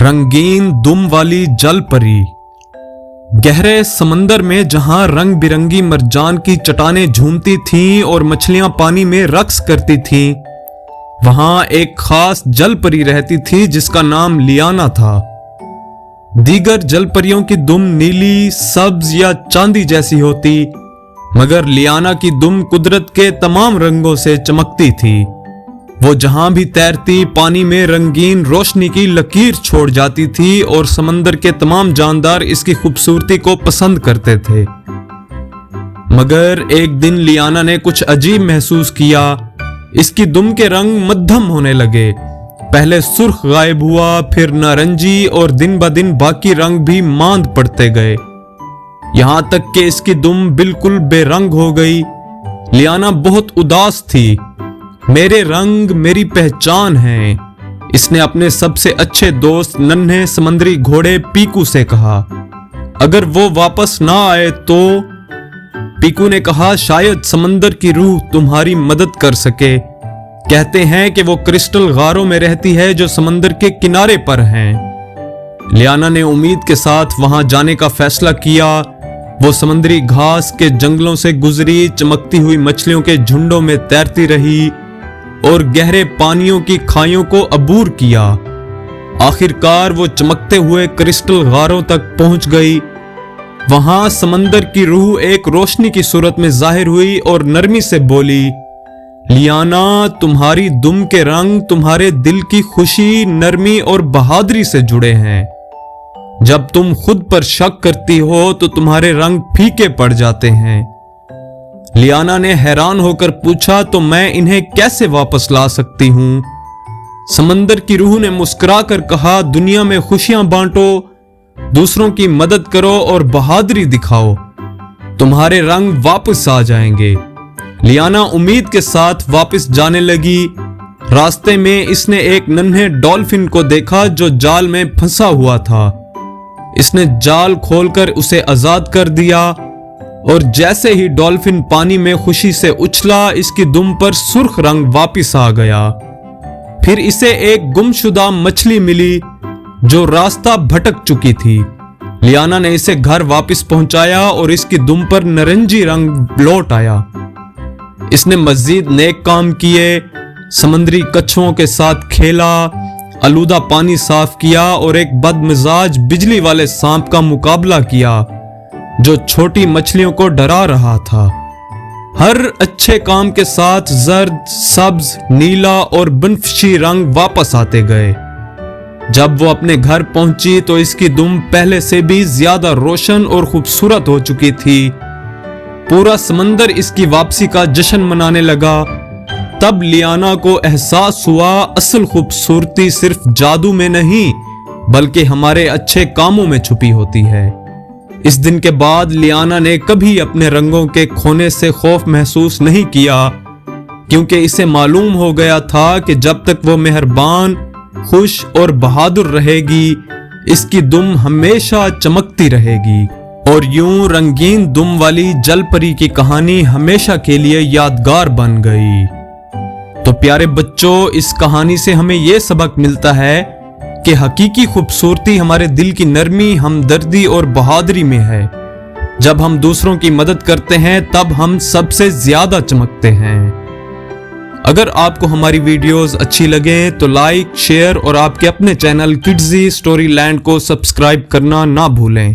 रंगीन दुम वाली जल परी। गहरे समंदर में जहां रंग बिरंगी मरजान की चट्टानें झूमती थीं और मछलियां पानी में रक्स करती थीं, वहां एक खास जल परी रहती थी जिसका नाम लियाना था। दीगर जल परियों की दुम नीली, सब्ज या चांदी जैसी होती, मगर लियाना की दुम कुदरत के तमाम रंगों से चमकती थी। वो जहां भी तैरती पानी में रंगीन रोशनी की लकीर छोड़ जाती थी और समंदर के तमाम जानदार इसकी खूबसूरती को पसंद करते थे। मगर एक दिन लियाना ने कुछ अजीब महसूस किया। इसकी दुम के रंग मध्यम होने लगे। पहले सुर्ख गायब हुआ, फिर नारंगी और दिन ब दिन बाकी रंग भी मांद पड़ते गए, यहां तक कि इसकी दुम बिल्कुल बेरंग हो गई। लियाना बहुत उदास थी। मेरे रंग मेरी पहचान हैं, इसने अपने सबसे अच्छे दोस्त नन्हे समुद्री घोड़े पीकू से कहा। अगर वो वापस ना आए तो? पीकू ने कहा, शायद समंदर की रूह तुम्हारी मदद कर सके। कहते हैं कि वो क्रिस्टल गारों में रहती है जो समंदर के किनारे पर हैं। लियाना ने उम्मीद के साथ वहां जाने का फैसला किया। वो समुद्री घास के जंगलों से गुजरी, चमकती हुई मछलियों के झुंडों में तैरती रही और गहरे पानियों की खाइयों को अबूर किया। आखिरकार वो चमकते हुए क्रिस्टल गारों तक पहुंच गई। वहां समंदर की रूह एक रोशनी की सूरत में जाहिर हुई और नरमी से बोली, लियाना, तुम्हारी दुम के रंग तुम्हारे दिल की खुशी, नरमी और बहादुरी से जुड़े हैं। जब तुम खुद पर शक करती हो तो तुम्हारे रंग फीके पड़ जाते हैं। लियाना ने हैरान होकर पूछा, तो मैं इन्हें कैसे वापस ला सकती हूं? समंदर की रूह ने मुस्कुराकर कहा, दुनिया में खुशियां बांटो, दूसरों की मदद करो और बहादुरी दिखाओ, तुम्हारे रंग वापस आ जाएंगे। लियाना उम्मीद के साथ वापस जाने लगी। रास्ते में इसने एक नन्हे डॉल्फिन को देखा जो जाल में फंसा हुआ था। इसने जाल खोलकर उसे आजाद कर दिया और जैसे ही डॉल्फिन पानी में खुशी से उछला, इसकी दुम पर सुर्ख रंग वापस आ गया। फिर इसे एक गुमशुदा मछली मिली जो रास्ता भटक चुकी थी। लियाना ने इसे घर वापस पहुंचाया और इसकी दुम पर नारंगी रंग लौट आया। इसने मजीद नेक काम किए, समुद्री कछुओं के साथ खेला, आलूदा पानी साफ किया और एक बदमिजाज बिजली वाले सांप का मुकाबला किया जो छोटी मछलियों को डरा रहा था। हर अच्छे काम के साथ जर्द, सब्ज, नीला और बनफशी रंग वापस आते गए। जब वो अपने घर पहुंची तो इसकी दुम पहले से भी ज्यादा रोशन और खूबसूरत हो चुकी थी। पूरा समंदर इसकी वापसी का जश्न मनाने लगा। तब लियाना को एहसास हुआ, असल खूबसूरती सिर्फ जादू में नहीं बल्कि हमारे अच्छे कामों में छुपी होती है। इस दिन के बाद लियाना ने कभी अपने रंगों के खोने से खौफ महसूस नहीं किया, क्योंकि इसे मालूम हो गया था कि जब तक वो मेहरबान, खुश और बहादुर रहेगी, इसकी दुम हमेशा चमकती रहेगी। और यूं रंगीन दुम वाली जल परी की कहानी हमेशा के लिए यादगार बन गई। तो प्यारे बच्चों, इस कहानी से हमें यह सबक मिलता है कि हकीकी खूबसूरती हमारे दिल की नरमी, हमदर्दी और बहादुरी में है। जब हम दूसरों की मदद करते हैं तब हम सबसे ज्यादा चमकते हैं। अगर आपको हमारी वीडियोस अच्छी लगे तो लाइक, शेयर और आपके अपने चैनल किड्जी स्टोरी लैंड को सब्सक्राइब करना ना भूलें।